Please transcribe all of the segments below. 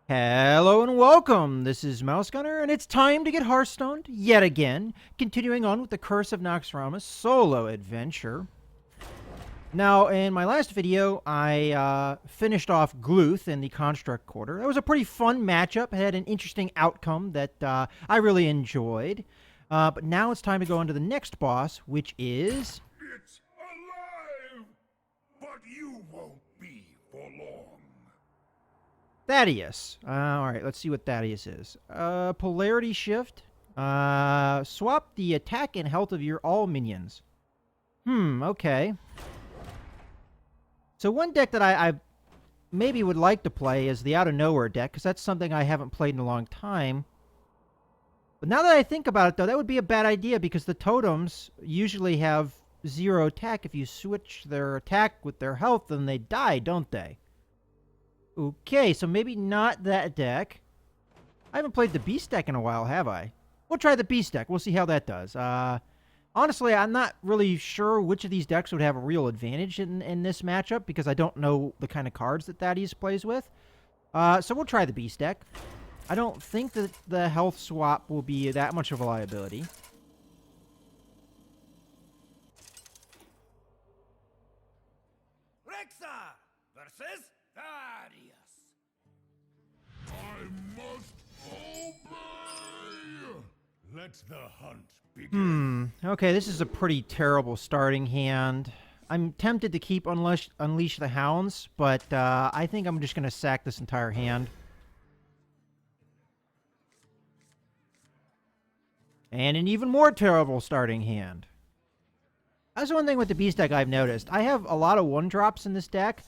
Hello and welcome. This is Mouse Gunner, and it's time to get Hearthstoned yet again, continuing on with the Curse of Naxxramas solo adventure. Now, in my last video, I finished off Gluth in the Construct Quarter. That was a pretty fun matchup. It had an interesting outcome that I really enjoyed. But now it's time to go on to the next boss, which is... It's alive! But you won't be for long. Thaddeus. Alright, let's see what Thaddeus is. Polarity shift. Swap the attack and health of your all minions. Okay. So one deck that I maybe would like to play is the Out of Nowhere deck, because that's something I haven't played in a long time. But now that I think about it, though, that would be a bad idea, because the totems usually have 0 attack. If you switch their attack with their health, then they die, don't they? Okay, so maybe not that deck. I haven't played the Beast deck in a while, have I? We'll try the Beast deck. We'll see how that does. Honestly, I'm not really sure which of these decks would have a real advantage in this matchup, because I don't know the kind of cards that Thaddeus plays with. So we'll try the Beast deck. I don't think that the health swap will be that much of a liability. Rexa versus Thaddeus. I must obey! Let the hunt begin. Okay, this is a pretty terrible starting hand. I'm tempted to keep Unleash the Hounds, but I think I'm just going to sack this entire hand. And an even more terrible starting hand. That's one thing with the Beast deck I've noticed. I have a lot of 1-drops in this deck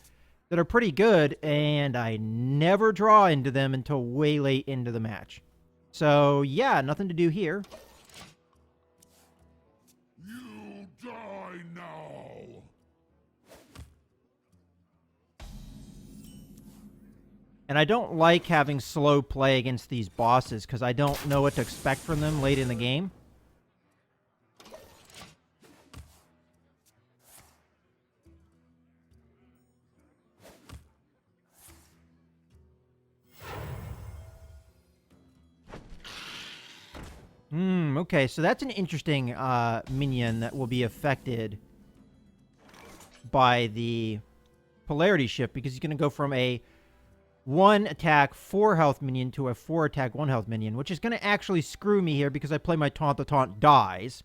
that are pretty good, and I never draw into them until way late into the match. So, yeah, nothing to do here. You die now! And I don't like having slow play against these bosses, because I don't know what to expect from them late in the game. Okay, so that's an interesting minion that will be affected by the polarity shift, because he's going to go from a 1-attack, 4-health minion to a 4-attack, 1-health minion, which is going to actually screw me here because I play my taunt, the taunt dies.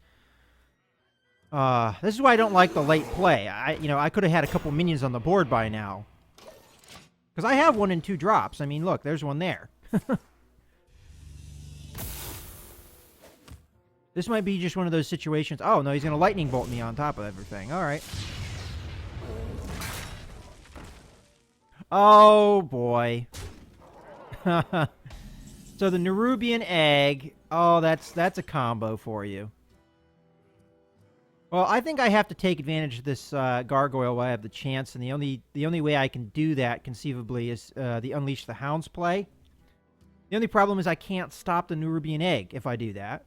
This is why I don't like the late play. I could have had a couple minions on the board by now. Because I have 1 and 2 drops. I mean, look, there's one there. This might be just one of those situations. Oh, no, he's going to lightning bolt me on top of everything. All right. Oh, boy. So the Nerubian egg. Oh, that's a combo for you. Well, I think I have to take advantage of this gargoyle while I have the chance, and the only way I can do that conceivably is the Unleash the Hounds play. The only problem is I can't stop the Nerubian egg if I do that.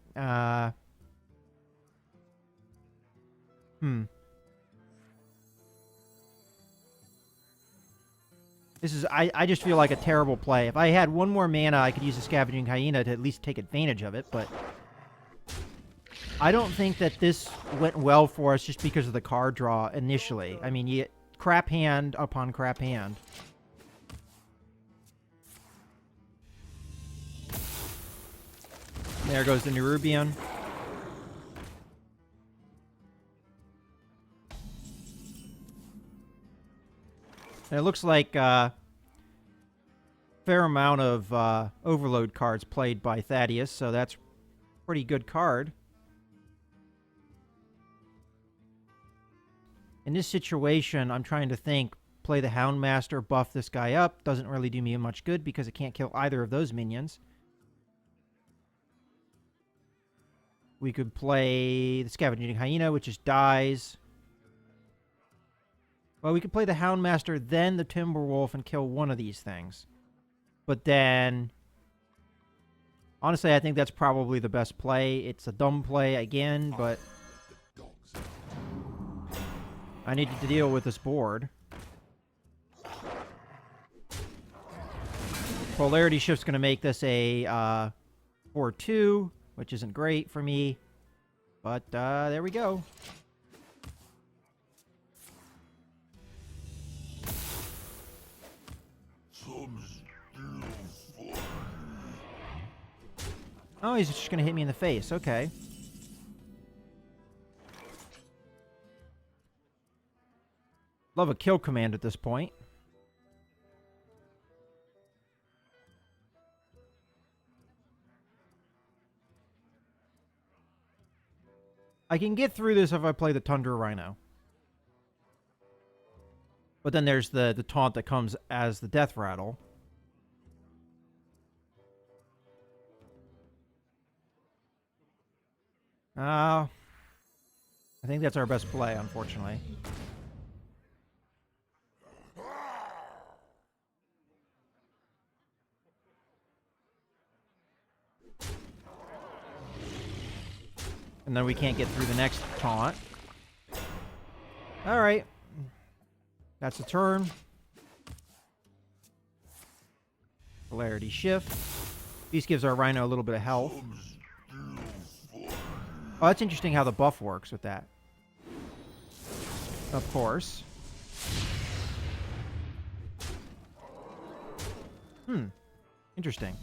This is, I just feel like a terrible play. If I had 1 more mana, I could use the Scavenging Hyena to at least take advantage of it, but I don't think that this went well for us just because of the card draw initially. I mean, you get crap hand upon crap hand. There goes the Nerubian. And it looks like a fair amount of Overload cards played by Thaddeus, so that's a pretty good card. In this situation, I'm trying to think, play the Houndmaster, buff this guy up. Doesn't really do me much good because it can't kill either of those minions. We could play the Scavenging Hyena, which just dies. Well, we could play the Houndmaster, then the Timberwolf, and kill one of these things. But then, honestly, I think that's probably the best play. It's a dumb play again, but I need to deal with this board. Polarity shift's going to make this a 4-2, which isn't great for me. But there we go. Oh, he's just going to hit me in the face. Okay. Love a kill command at this point. I can get through this if I play the Tundra Rhino. But then there's the taunt that comes as the Death Rattle. I think that's our best play, unfortunately. And then we can't get through the next taunt. Alright. That's the turn. Polarity shift. This gives our Rhino a little bit of health. Oh, that's interesting how the buff works with that. Of course. Interesting.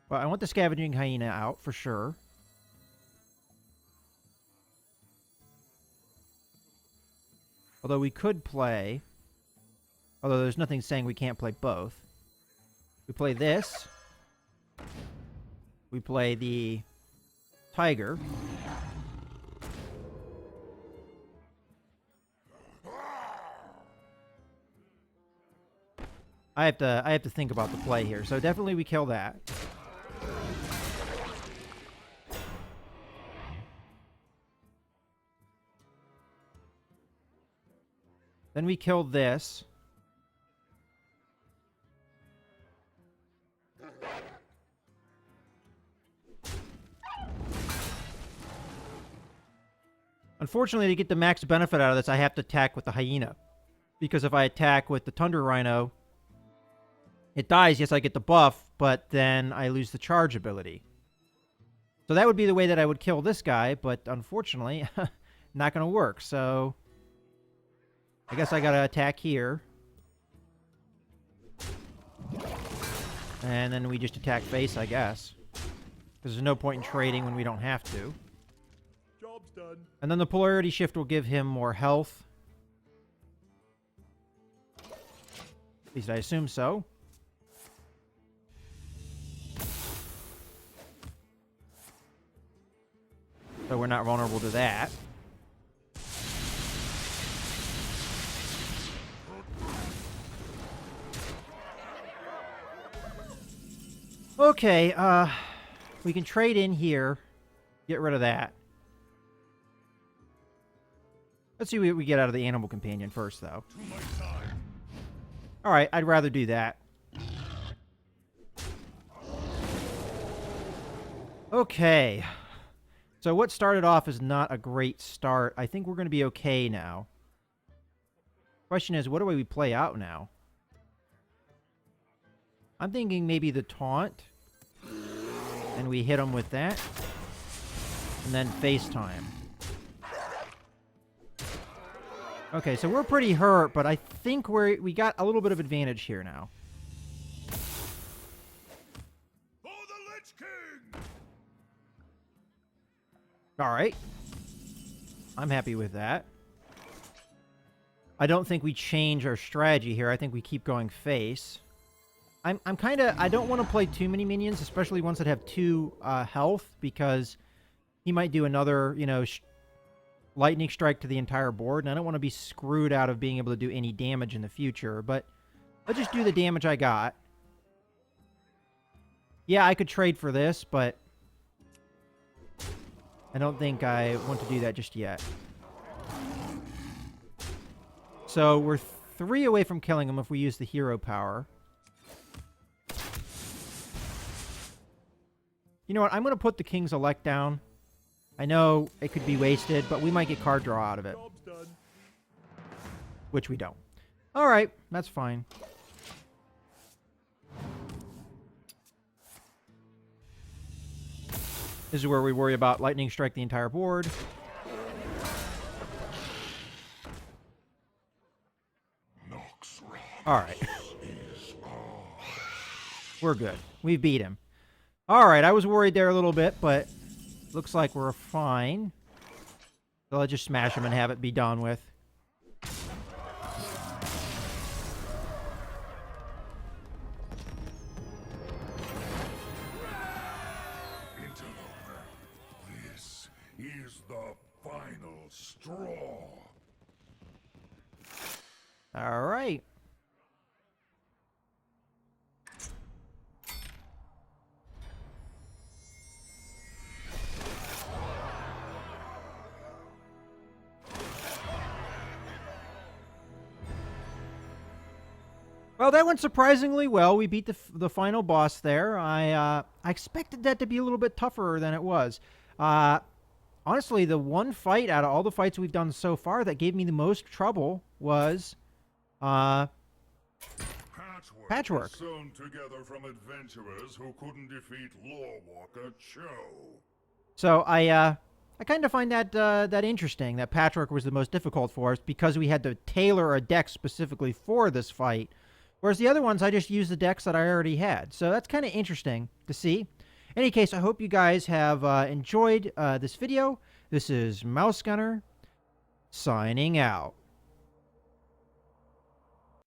Well, I want the Scavenging Hyena out for sure. Although we could play... Although there's nothing saying we can't play both. We play this. We play the Tiger. I have to think about the play here. So definitely we kill that. Then we kill this. Unfortunately, to get the max benefit out of this, I have to attack with the Hyena. Because if I attack with the Tundra Rhino, it dies. Yes, I get the buff, but then I lose the charge ability. So that would be the way that I would kill this guy, but unfortunately, not going to work. So I guess I got to attack here. And then we just attack face, I guess. Because there's no point in trading when we don't have to. Job's done. And then the polarity shift will give him more health. At least I assume so. So we're not vulnerable to that. Okay, we can trade in here. Get rid of that. Let's see what we get out of the animal companion first, though. Alright, I'd rather do that. Okay. So what started off as not a great start. I think we're going to be okay now. Question is, what do we play out now? I'm thinking maybe the taunt. And we hit him with that. And then FaceTime. Okay, so we're pretty hurt, but I think we got a little bit of advantage here now. For the Lich King! Alright. I'm happy with that. I don't think we change our strategy here. I think we keep going face. I'm kind of... I don't want to play too many minions, especially ones that have 2 health, because he might do another, you know, lightning strike to the entire board, and I don't want to be screwed out of being able to do any damage in the future, but let's just do the damage I got. Yeah, I could trade for this, but I don't think I want to do that just yet. So we're 3 away from killing him if we use the hero power. You know what? I'm going to put the King's Elect down. I know it could be wasted, but we might get card draw out of it. Job's done. which we don't. All right, that's fine. This is where we worry about lightning strike the entire board. All right. We're good. We beat him. All right, I was worried there a little bit, but looks like we're fine. So let's just smash him and have it be done with. Interloper, this is the final straw. All right. Well, that went surprisingly well. We beat the final boss there. I expected that to be a little bit tougher than it was. Honestly, the one fight out of all the fights we've done so far that gave me the most trouble was Patchwork. Sewn together from adventurers who couldn't defeat Lorewalker Cho. So I kind of find that that interesting that Patchwork was the most difficult for us because we had to tailor a deck specifically for this fight. Whereas the other ones, I just used the decks that I already had. So that's kind of interesting to see. In any case, I hope you guys have enjoyed this video. This is Mouse Gunner, signing out.